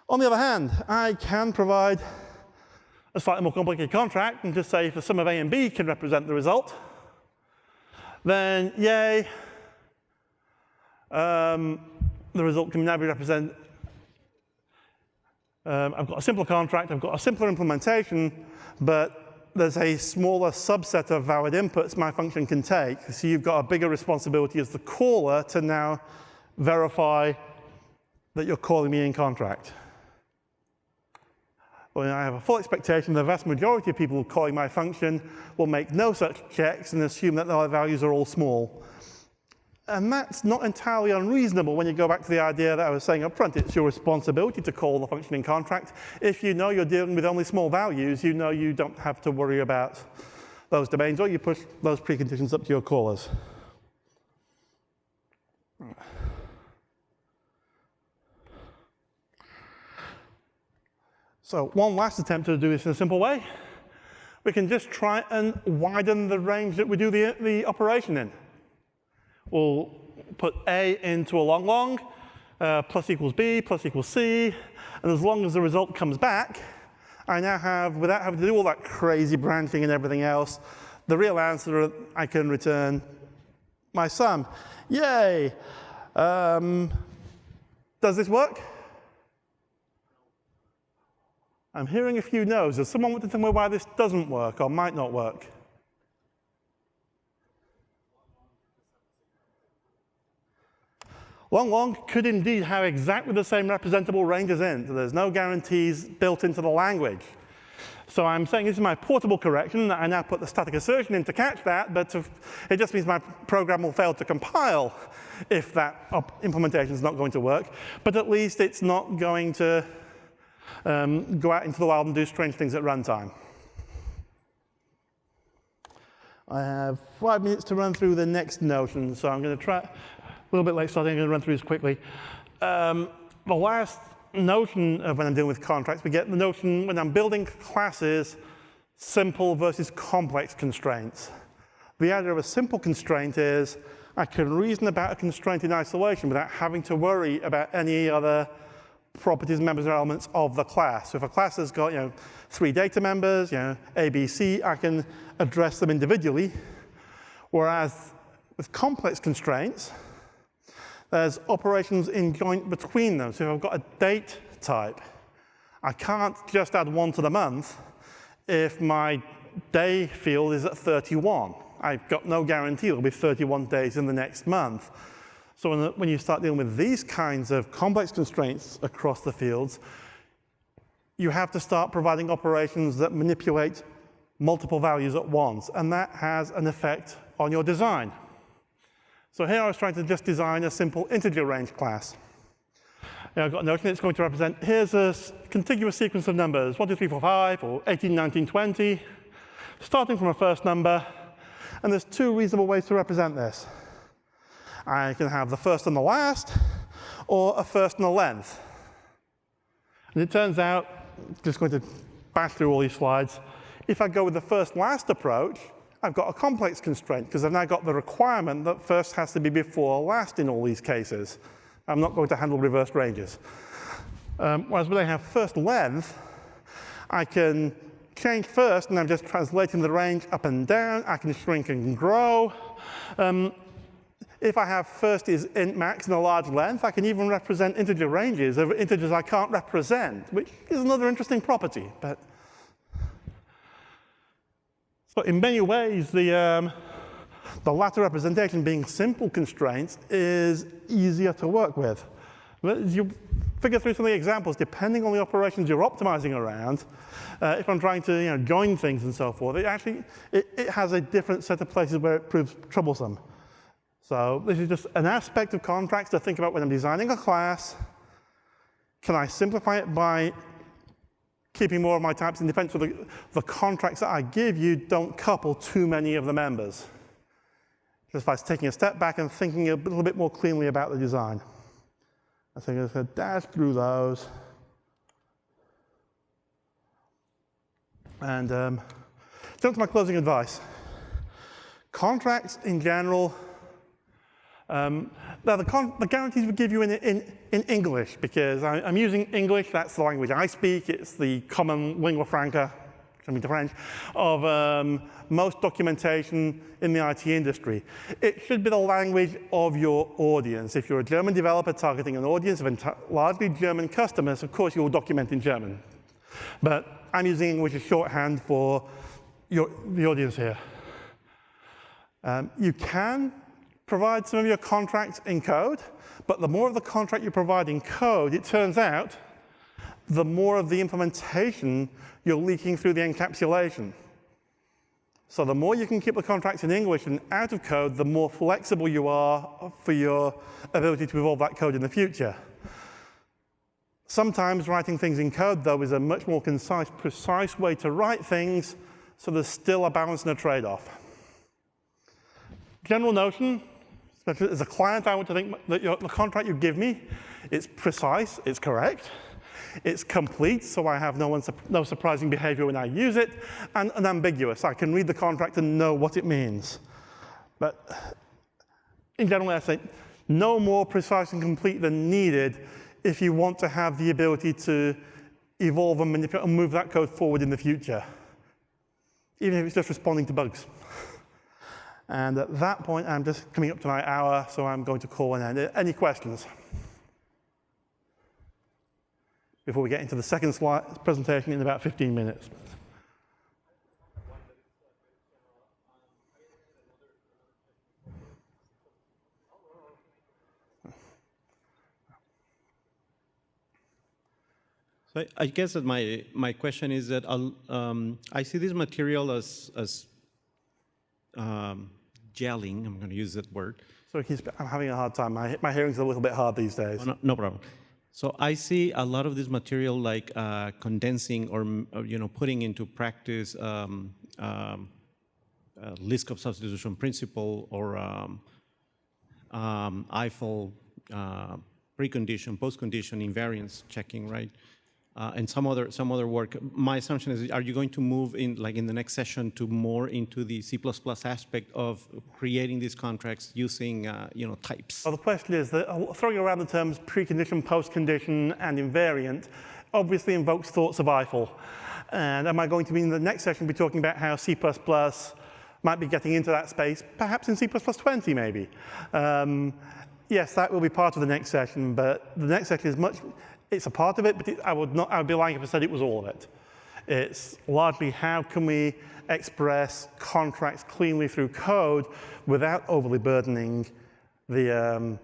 On the other hand, I can provide a slightly more complicated contract and just say if the sum of A and B can represent the result, then yay, the result can now be represented. I've got a simpler contract, I've got a simpler implementation, but there's a smaller subset of valid inputs my function can take. So you've got a bigger responsibility as the caller to now verify that you're calling me in contract. Well, I have a full expectation the vast majority of people calling my function will make no such checks and assume that their values are all small. And that's not entirely unreasonable when you go back to the idea that I was saying up front. It's your responsibility to call the function in contract. If you know you're dealing with only small values, you know you don't have to worry about those domains, or you push those preconditions up to your callers. So one last attempt to do this in a simple way. We can just try and widen the range that we do the operation in. We'll put A into a long, plus equals B, plus equals C, and as long as the result comes back, I now have, without having to do all that crazy branching and everything else, the real answer I can return my sum. Yay! Does this work? I'm hearing a few no's. Does someone want to tell me why this doesn't work or might not work? Long could indeed have exactly the same representable range as int. There's no guarantees built into the language. So I'm saying this is my portable correction. I now put the static assertion in to catch that, but it just means my program will fail to compile if that implementation is not going to work. But at least it's not going to go out into the wild and do strange things at runtime. I have 5 minutes to run through the next notion, so I'm going to try a little bit late starting. I'm going to run through this quickly. The last notion of when I'm dealing with contracts, we get the notion when I'm building classes, simple versus complex constraints. The idea of a simple constraint is I can reason about a constraint in isolation without having to worry about any other properties, members, or elements of the class. So if a class has got 3 data members, A, B, C, I can address them individually. Whereas with complex constraints, there's operations in joint between them. So if I've got a date type, I can't just add 1 to the month if my day field is at 31. I've got no guarantee there'll be 31 days in the next month. So when you start dealing with these kinds of complex constraints across the fields, you have to start providing operations that manipulate multiple values at once, and that has an effect on your design. So here I was trying to just design a simple integer range class. I've got a notion it's going to represent, here's a contiguous sequence of numbers, 1, 2, 3, 4, 5, or 18, 19, 20, starting from a first number, and there's 2 reasonable ways to represent this. I can have the first and the last, or a first and a length. And it turns out, just going to bash through all these slides, if I go with the first-last approach, I've got a complex constraint, because I've now got the requirement that first has to be before last in all these cases. I'm not going to handle reversed ranges. Whereas when I have first length, I can change first, and I'm just translating the range up and down. I can shrink and grow. If I have first is int max and a large length, I can even represent integer ranges over integers I can't represent, which is another interesting property. But so in many ways, the latter representation, being simple constraints, is easier to work with. As you figure through some of the examples, depending on the operations you're optimizing around, if I'm trying to join things and so forth, it has a different set of places where it proves troublesome. So this is just an aspect of contracts to think about when I'm designing a class. Can I simplify it by keeping more of my types independent so the contracts that I give you don't couple too many of the members? Just by taking a step back and thinking a little bit more cleanly about the design. I think I'm just going to dash through those. And jump to my closing advice. Contracts in general, now the guarantees we give you in English, because I'm using English, that's the language I speak, it's the common lingua franca I mean the French, of most documentation in the IT industry. It should be the language of your audience. If you're a German developer targeting an audience of largely German customers, of course you will document in German. But I'm using English as shorthand for the audience here. You can provide some of your contracts in code, but the more of the contract you provide in code, it turns out, the more of the implementation you're leaking through the encapsulation. So the more you can keep the contracts in English and out of code, the more flexible you are for your ability to evolve that code in the future. Sometimes writing things in code, though, is a much more concise, precise way to write things, so there's still a balance and a trade-off. General notion, as a client, I want to think that the contract you give me, it's precise, it's correct, it's complete, so I have no surprising behavior when I use it, and unambiguous. I can read the contract and know what it means. But in general, I say no more precise and complete than needed if you want to have the ability to evolve and manipulate and move that code forward in the future, even if it's just responding to bugs. And at that point, I'm just coming up to my hour, so I'm going to call an end. Any questions? Before we get into the second slide presentation in about 15 minutes. So I guess that my question is that I see this material as gelling. I'm going to use that word. So I'm having a hard time. My hearing's a little bit hard these days. Oh, no problem. So I see a lot of this material like condensing or putting into practice Liskov substitution principle or Eiffel precondition, postcondition, invariance checking, right? And some other work. My assumption is, are you going to move in, like in the next session, to more into the C++ aspect of creating these contracts using, types? Well, the question is that throwing around the terms precondition, postcondition, and invariant obviously invokes thoughts of Eiffel. And am I going to be in the next session be talking about how C++ might be getting into that space, perhaps in C++ 20 maybe? Yes, that will be part of the next session, but the next session is it's a part of it, but I would be lying if I said it was all of it. It's largely how can we express contracts cleanly through code without overly burdening the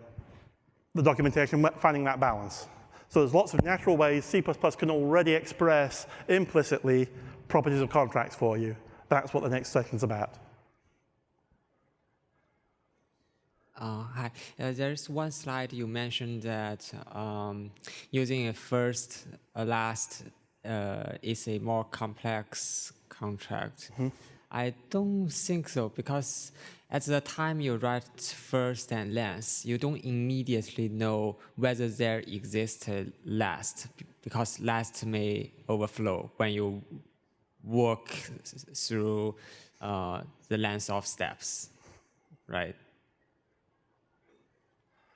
documentation, finding that balance. So there's lots of natural ways C++ can already express implicitly properties of contracts for you. That's what the next session's about. Hi. There's one slide you mentioned that using a first, a last is a more complex contract. Mm-hmm. I don't think so, because at the time you write first and last, you don't immediately know whether there exists a last, because last may overflow when you work through the length of steps, right?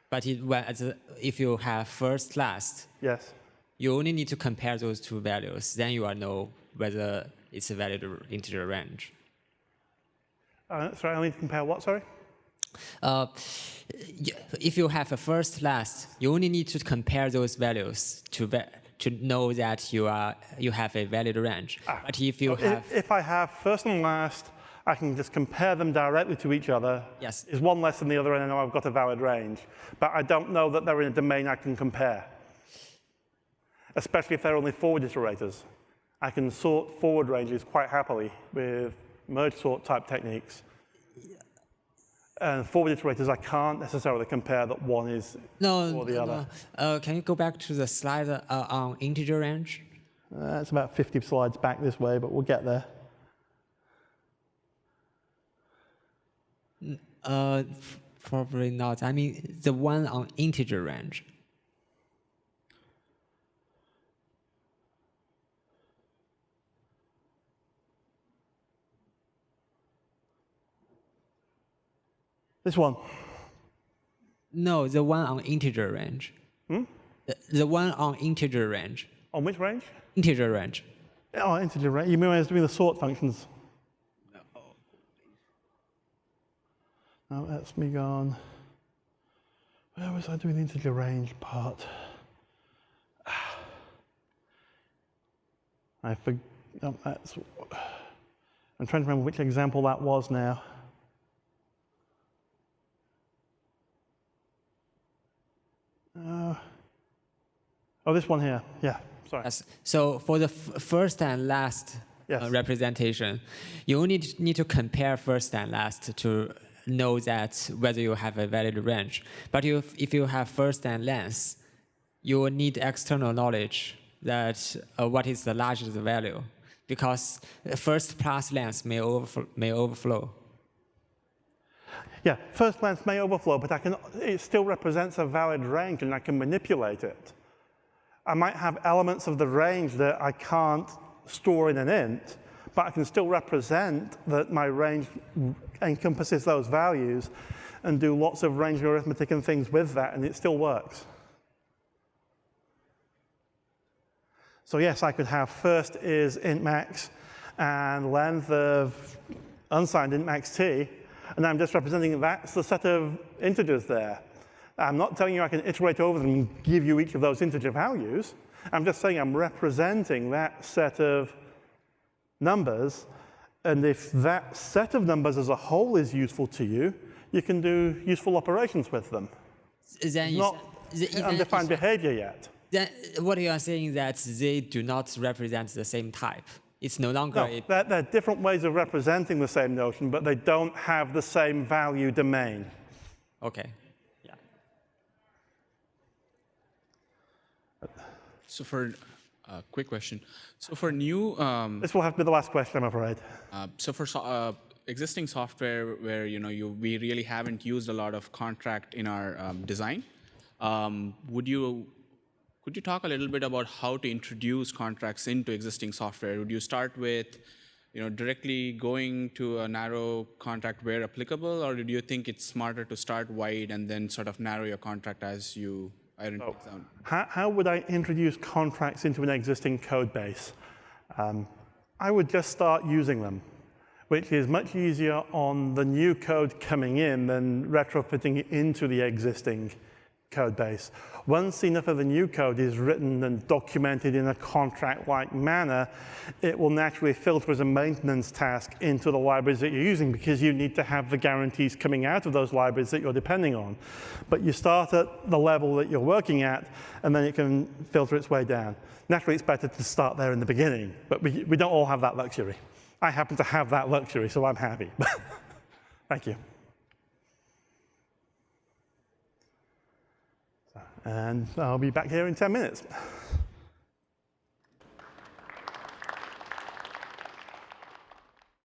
But if you have first, last, yes, you only need to compare those two values. Then you will know whether it's a valid integer range. Sorry, I need to compare what, sorry? If you have a first, last, you only need to compare those values to know that you have a valid range. But if I have first and last, I can just compare them directly to each other. Yes. Is one less than the other, and I know I've got a valid range. But I don't know that they're in a domain I can compare, especially if they're only forward iterators. I can sort forward ranges quite happily with merge sort type techniques. And forward iterators, I can't necessarily compare that one is or the other. Can you go back to the slide on integer range? It's about 50 slides back this way, but we'll get there. Probably not. I mean, the one on integer range. This one? No, the one on integer range. The one on integer range. On which range? Integer range. Oh, integer range. You mean when I was doing the sort functions? No, that's me gone. Where was I doing the integer range part? I forgot. I'm trying to remember which example that was now. Oh, this one here. Yeah, sorry. Yes. So for the first and last Yes. representation, you only need to compare first and last to know that whether you have a valid range. But if you have first and length, you will need external knowledge that what is the largest value, because first plus length may overflow. Yeah, first length may overflow, but it still represents a valid range and I can manipulate it. I might have elements of the range that I can't store in an int, but I can still represent that my range encompasses those values and do lots of ranging arithmetic and things with that, and it still works. So yes, I could have first is int max and length of unsigned int max t, and I'm just representing that's the set of integers there. I'm not telling you I can iterate over them and give you each of those integer values. I'm just saying I'm representing that set of numbers, and if that set of numbers as a whole is useful to you, you can do useful operations with them. Then Not undefined behavior yet. Then what you are saying is that they do not represent the same type. It's no longer No, they're different ways of representing the same notion, but they don't have the same value domain. Okay. Yeah. So for a quick question, so for new, This will have to be the last question, I'm afraid. so for existing software where we really haven't used a lot of contract in our design, could you talk a little bit about how to introduce contracts into existing software? Would you start with directly going to a narrow contract where applicable, or do you think it's smarter to start wide and then sort of narrow your contract as you identify them? How would I introduce contracts into an existing code base? I would just start using them, which is much easier on the new code coming in than retrofitting it into the existing code base. Once enough of the new code is written and documented in a contract-like manner, it will naturally filter as a maintenance task into the libraries that you're using, because you need to have the guarantees coming out of those libraries that you're depending on. But you start at the level that you're working at, and then it can filter its way down. Naturally, it's better to start there in the beginning, but we don't all have that luxury. I happen to have that luxury, so I'm happy. Thank you. And I'll be back here in 10 minutes.